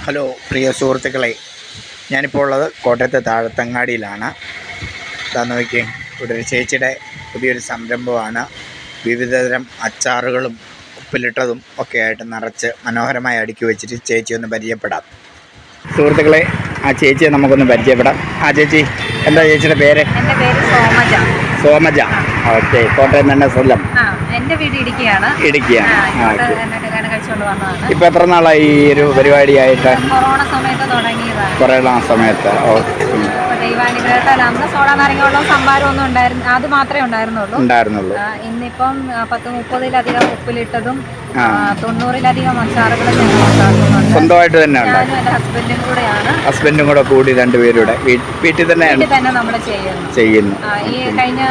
Hello പ്രിയ സുഹൃത്തുക്കളെ, ഞാനിപ്പോൾ ഉള്ളത് കോട്ടയത്തെ താഴത്തങ്ങാടിയിലാണ്. ഇതാ നോക്കിയേ, ഇവിടെ ഒരു ചേച്ചിയുടെ പുതിയൊരു സംരംഭമാണ്. വിവിധതരം അച്ചാറുകളും ഉപ്പിലിട്ടതും ഒക്കെ ആയിട്ട് നിറച്ച് മനോഹരമായി അടുക്കി വെച്ചിട്ട് ചേച്ചി ഒന്ന് പരിചയപ്പെടാം. സുഹൃത്തുക്കളെ, ആ ചേച്ചിയെ നമുക്കൊന്ന് പരിചയപ്പെടാം. ആ ചേച്ചി, എന്താ ചേച്ചിയുടെ പേര്? എൻ്റെ പേര് സോമജ. സോമജ, ഓക്കെ. കോട്ടയം തന്നെ സ്ഥലം? എൻ്റെ വീട് ഇടുക്കിയാണ്. ഇപ്പൊ എത്ര നാളായി ഈ ഒരു പരിപാടിയായിട്ട്? കൊറോണ സമയത്ത് തുടങ്ങിയതാണ്. കൊറോണ സമയത്ത്. ദൈവാനുഗ്രഹത്താൽ അന്ന് സോഡ നാരങ്ങ സംഭാരം ഒന്നും ഉണ്ടായിരുന്നു, അത് മാത്രമേ ഉണ്ടായിരുന്നുള്ളൂ. ഇന്നിപ്പം 10-30-ലധികം ഉപ്പിലിട്ടതും 90-ലധികം അച്ചാറുകളും ഞങ്ങൾ ഉണ്ടാക്കുന്നുണ്ട്. സ്വന്തമായിട്ട് തന്നെ? ഞാനും എൻ്റെ ഹസ്ബൻഡും കൂടെയാണ്. ഹസ്ബൻഡും കൂടെ കൂടി രണ്ടുപേരുടെ വീട്ടിൽ തന്നെ നമ്മൾ ചെയ്യുന്നു. ഈ കഴിഞ്ഞ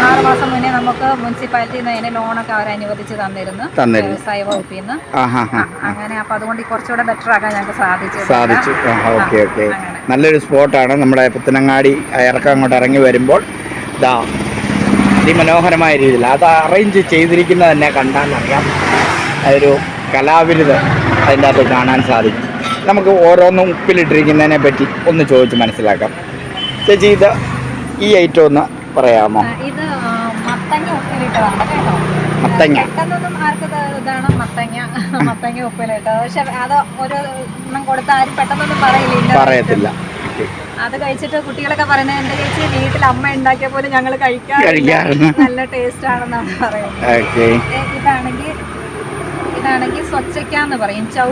6 മാസം മുന്നേ നമുക്ക് മുനിസിപ്പാലിറ്റിയിൽ നിന്ന് അതിന് ലോണൊക്കെ അവർ അനുവദിച്ച് തന്നിരുന്നു, വ്യവസായ വകുപ്പിൽ നിന്ന്. അങ്ങനെ അപ്പം അതുകൊണ്ട് കുറച്ചുകൂടെ ബെറ്റർ ആക്കാൻ ഞങ്ങൾക്ക് സാധിച്ചു. Okay okay. നല്ലൊരു സ്പോട്ടാണ് നമ്മുടെ പുത്തനങ്ങാടി. ഇറക്കം അങ്ങോട്ട് ഇറങ്ങി വരുമ്പോൾ ഇതാ അതിമനോഹരമായ രീതിയിൽ അത് അറേഞ്ച് ചെയ്തിരിക്കുന്നത് തന്നെ കണ്ടാലറിയാം. അതൊരു കലാവിരുത് അതിൻ്റെ അകത്ത് കാണാൻ സാധിക്കും. നമുക്ക് ഓരോന്നും ഉപ്പിലിട്ടിരിക്കുന്നതിനെ പറ്റി ഒന്ന് ചോദിച്ച് മനസ്സിലാക്കാം. ചേച്ചി, ഇത് ഈ ഐറ്റം ഒന്ന് പറയാമോ? ഇത് മത്തങ്ങ ഉപ്പിലിട്ടതാണ് കേട്ടോ. മത്തങ്ങ പെട്ടെന്നൊന്നും ആർക്ക് ഇതാണ് മത്തങ്ങ ഉപ്പിലിട്ടത്. പക്ഷെ അത് ഒരു എണ്ണം കൊടുത്ത് ആരും പെട്ടെന്നൊന്നും പറയത്തില്ല. അത് കഴിച്ചിട്ട് കുട്ടികളൊക്കെ പറയുന്നത്, എൻ്റെ ചേച്ചി വീട്ടിൽ അമ്മ ഉണ്ടാക്കിയ പോലെ ഞങ്ങൾ കഴിക്കാറുണ്ട്, നല്ല ടേസ്റ്റ് ആണെന്നാണ് പറയുന്നത്. ഇതാണെങ്കിൽ സ്വച്ചയ്ക്കാന്ന് പറയും, ചൗ.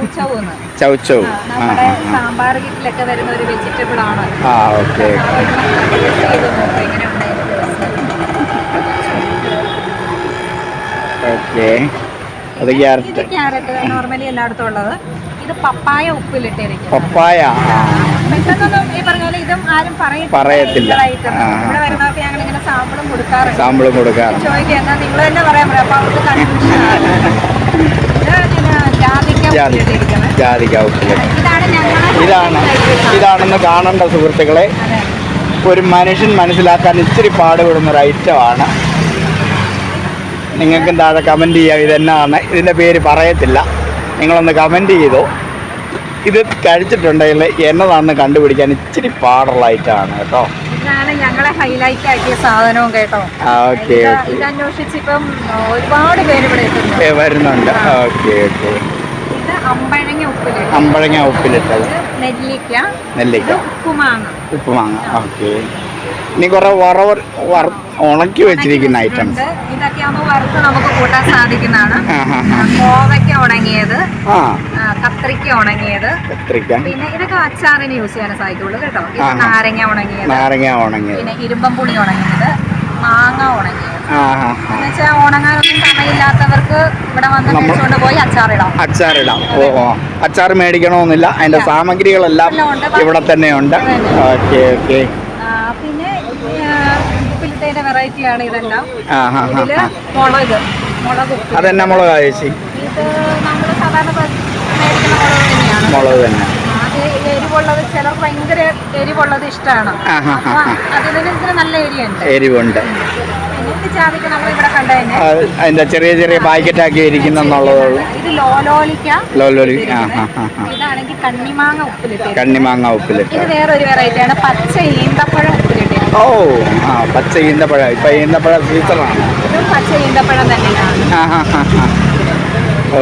നമ്മുടെ സാമ്പാർ കിറ്റിലൊക്കെ വരുന്ന ഒരു വെജിറ്റബിൾ ആണ്. ക്യാരറ്റ് നോർമലി എല്ലായിടത്തും ഉള്ളത്. ഇത് പപ്പായ ഉപ്പിലിട്ടിരിക്കും. പെട്ടെന്നൊന്നും ഈ പറഞ്ഞ പോലെ ഇതും ആരും പറയത്തില്ല. ഇവിടെ വരുന്നവർക്ക് ഞങ്ങൾ ഇങ്ങനെ സാമ്പിളും കൊടുക്കാറുണ്ട്. ചോദിക്കുക എന്നാ നിങ്ങൾ തന്നെ പറയാൻ പറയാം, അപ്പൊ അവർക്ക് കൺഫ്യൂഷൻ. ഇതാണെന്ന് കാണേണ്ട സുഹൃത്തുക്കളെ. ഒരു മനുഷ്യൻ മനസ്സിലാക്കാൻ ഇച്ചിരി പാടുപെടുന്നൊരു ഐറ്റമാണ്. നിങ്ങൾക്കും താഴെ കമൻറ്റ് ചെയ്യാം ഇതെന്നാണ്. ഇതിൻ്റെ പേര് പറയത്തില്ല, നിങ്ങളൊന്ന് കമൻറ്റ് ചെയ്തോ. ഇത് കഴിച്ചിട്ടുണ്ടെങ്കിൽ എന്നതാണെന്ന് കണ്ടുപിടിക്കാൻ ഇച്ചിരി പാടുള്ള ഐറ്റമാണ് കേട്ടോ. ഇതാണ് ഞങ്ങളെ ഹൈലൈറ്റ് ആക്കിയ സാധനവും കേട്ടോ. ഇതന്വേഷിച്ചിപ്പം ഒരുപാട് പേര് ഇവിടെ വരുന്നുണ്ട്. Okay okay. ഇത് അമ്പഴങ്ങ ഉപ്പിലിട്ടത്. നെല്ലിക്ക, ഉപ്പുമാങ്ങ. ഓക്കെ. ഇനി കുറെ ഉണക്കി വെച്ചിരിക്കുന്ന ഐറ്റംസ്. ഇതൊക്കെ ആകുമ്പോൾ വറുത്ത് നമുക്ക് കൂട്ടാൻ സാധിക്കുന്നതാണ്. കോവയ്ക്ക ഉണങ്ങിയത്, കത്രിക്ക ഉണങ്ങിയത്, പിന്നെ ഇതൊക്കെ അച്ചാറിന് യൂസ് ചെയ്യാൻ സാധിക്കുള്ളൂ കേട്ടോ. നാരങ്ങ ഉണങ്ങിയത്, പിന്നെ ഇരുമ്പമ്പുളി ഉണങ്ങിയത്, മാങ്ങ ഉണങ്ങിയത്. എന്നുവെച്ചാൽ ഉണങ്ങാനൊന്നും സമയമില്ലാത്തവർക്ക് ഇവിടെ വന്ന് മേടിച്ചുകൊണ്ട് പോയി അച്ചാറിടാം. അച്ചാർ മേടിക്കണമെന്നില്ല, അതിന്റെ സാമഗ്രികളെല്ലാം ഇവിടെ തന്നെയുണ്ട്. Okay okay. പിന്നെ ഉപ്പിലിട്ടതിന്റെ വെറൈറ്റിയാണ് ഇതെല്ലാം. ഇതില് മുളക് അതെന്നാ മുളകാ ചേച്ചി? ഇത് നമ്മൾ സാധാരണ മേടിക്കുന്ന മുളക് തന്നെയാണ്. മുളക് തന്നെ. അത് എരിവുള്ളത്, ചിലർക്ക് ഭയങ്കര എരിവുള്ളത് ഇഷ്ടമാണ്. അതിന് നല്ല എരിവുണ്ട്. പിന്നെ ജാതിക്ക നമ്മൾ ഇവിടെ കണ്ടതന്നെ അതിന്റെ ചെറിയ പാക്കറ്റ് ആക്കി ഇരിക്കുന്നുള്ളത്. ഇത് ലോലോലിക്ക. ഇതാണെങ്കിൽ കണ്ണിമാങ്ങ ഉപ്പിലിട്ട്. ഇത് വേറൊരു വെറൈറ്റിയാണ്, പച്ച ഈന്തപ്പഴം ഉപ്പിലിട്ട്. പച്ച ഈന്തപ്പഴം. ഇപ്പൊ ഈന്തപ്പഴം സീസണാണ്. ഇതും പച്ച ഈന്തപ്പഴം തന്നെയാണ്.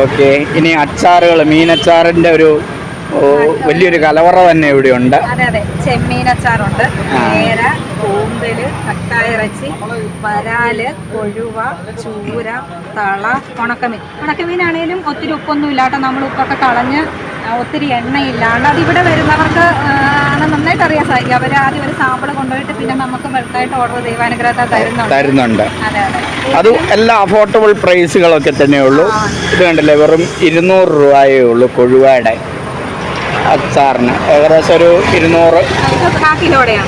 ഓക്കെ. ഇനി അച്ചാറുകൾ, മീനച്ചാറിന്റെ ഒരു വലിയൊരു കലവറ തന്നെ ഇവിടെ ഉണ്ട്. അതെ. ചെമ്മീൻ അച്ചാറുണ്ട്, കേര, കൂന്തല്, കക്കായിറച്ചി, വരാല്, കൊഴുവ, ചൂര, തള, ഉണക്കമീനാണേലും ഒത്തിരി ഉപ്പൊന്നും ഇല്ലാട്ടോ. നമ്മൾ ഉപ്പൊക്കെ കളഞ്ഞ് ഒത്തിരി എണ്ണയില്ലാണ്ട് അതിവിടെ വരുന്നവർക്ക് നന്നായിട്ട് അറിയാൻ സാധിക്കും. അവർ ആദ്യം ഒരു സാമ്പിൾ കൊണ്ടുപോയിട്ട് പിന്നെ നമുക്ക് വെറുതായിട്ട് ഓർഡർ ദൈവാനുഗ്രഹത്തെ തരുന്നുണ്ട്. അത് എല്ലാ അഫോർഡബിൾ പ്രൈസുകളൊക്കെ തന്നെയുള്ളൂ. ഇത് കണ്ടില്ലേ, വെറും 200 രൂപയേ ഉള്ളൂ കൊഴുവയുടെ അച്ചാറിന്. ഏകദേശം ഒരു 200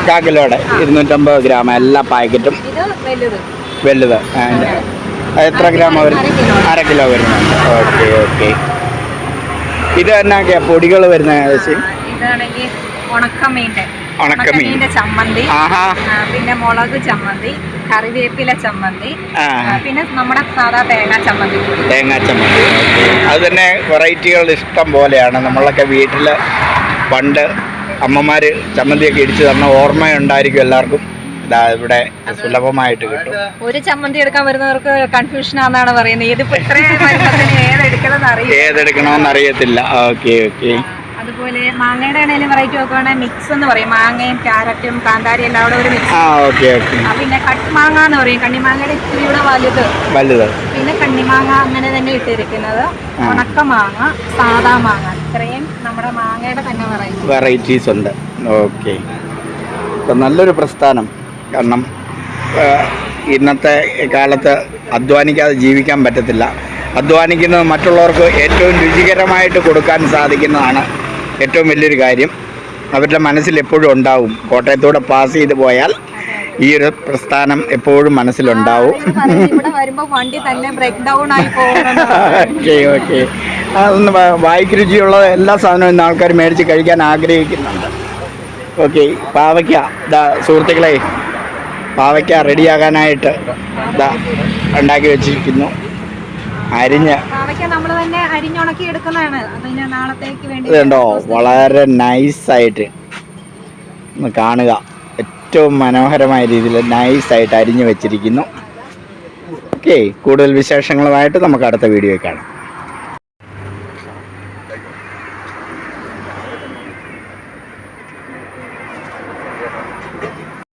കാക്കിലോടെ 250 ഗ്രാം എല്ലാ പാക്കറ്റും. വലുത് എത്ര ഗ്രാം വരും? 1/2 കിലോ വരുന്നുണ്ട്. Okay okay. ഇത് എന്നാക്കിയ പൊടികൾ വരുന്ന ഏകദേശം? ഇതാണെങ്കിൽ ഉണക്കമീൻ്റെ ചമ്മന്തി, പിന്നെ മുളക് ചമ്മന്തി, കറിവേപ്പില ചമ്മന്തി, പിന്നെ നമ്മുടെ സാധാ തേങ്ങാ ചമ്മന്തി. അത് തന്നെ വെറൈറ്റികൾ ഇഷ്ടം പോലെയാണ്. നമ്മളൊക്കെ വീട്ടിൽ പണ്ട് അമ്മമാർ ചമ്മന്തിയൊക്കെ ഇടിച്ച് തന്ന ഓർമ്മയുണ്ടായിരിക്കും എല്ലാവർക്കും. ഇതാ ഇവിടെ സുലഭമായിട്ട് കിട്ടും. ഒരു ചമ്മന്തി എടുക്കാൻ വരുന്നവർക്ക് കൺഫ്യൂഷൻ ആണെന്നാണ് പറയുന്നത്. ഇതിപ്പോ ഇത്രയും ഏതെടുക്കണമെന്ന് അറിയത്തില്ല. Okay okay. അതുപോലെ മാങ്ങയുടെ ആണെങ്കിലും വെറൈറ്റി നോക്കുവാണെങ്കിൽ മിക്സ് എന്ന് പറയും. മാങ്ങയും ക്യാരറ്റും കാന്താരിയും എല്ലാം കൂടെ ഒരു മിക്സ്. Okay okay. പിന്നെ കട്ടിമാങ്ങ എന്ന് പറയും. കണ്ണിമാങ്ങയുടെ ഇത്തിരി കൂടെ വലുത്. പിന്നെ കണ്ണിമാങ്ങ അങ്ങനെ തന്നെ ഇട്ടിരിക്കുന്നത്. ഉണക്കമാങ്ങ, സാദാ മാങ്ങ, ഇത്രയും നമ്മുടെ മാങ്ങയുടെ തന്നെ വെറൈറ്റീസ് ഉണ്ട്. ഓക്കെ. അപ്പം നല്ലൊരു പ്രസ്ഥാനം. കാരണം ഇന്നത്തെ കാലത്ത് അധ്വാനിക്കാതെ ജീവിക്കാൻ പറ്റത്തില്ല. അധ്വാനിക്കുന്നത് മറ്റുള്ളവർക്ക് ഏറ്റവും രുചികരമായിട്ട് കൊടുക്കാൻ സാധിക്കുന്നതാണ് ഏറ്റവും വലിയൊരു കാര്യം. അവരുടെ മനസ്സിൽ എപ്പോഴും ഉണ്ടാവും. കോട്ടയത്തൂടെ പാസ് ചെയ്ത് പോയാൽ ഈ ഒരു പ്രസ്ഥാനം എപ്പോഴും മനസ്സിലുണ്ടാവും. Okay okay. അതൊന്ന് വായിക്ക് രുചിയുള്ള എല്ലാ സാധനവും ഇന്ന് ആൾക്കാർ മേടിച്ച് കഴിക്കാൻ ആഗ്രഹിക്കുന്നുണ്ട്. ഓക്കെ. പാവയ്ക്ക ഇതാ സുഹൃത്തുക്കളെ, പാവയ്ക്ക റെഡിയാകാനായിട്ട് ഇതാ ഉണ്ടാക്കി വെച്ചിരിക്കുന്നു. ഇതുണ്ടോ, വളരെ നൈസായിട്ട് ഒന്ന് കാണുക. ഏറ്റവും മനോഹരമായ രീതിയിൽ നൈസായിട്ട് അരിഞ്ഞു വെച്ചിരിക്കുന്നു. ഓക്കെ. കൂടുതൽ വിശേഷങ്ങളുമായിട്ട് നമുക്ക് അടുത്ത വീഡിയോയിൽ കാണാം.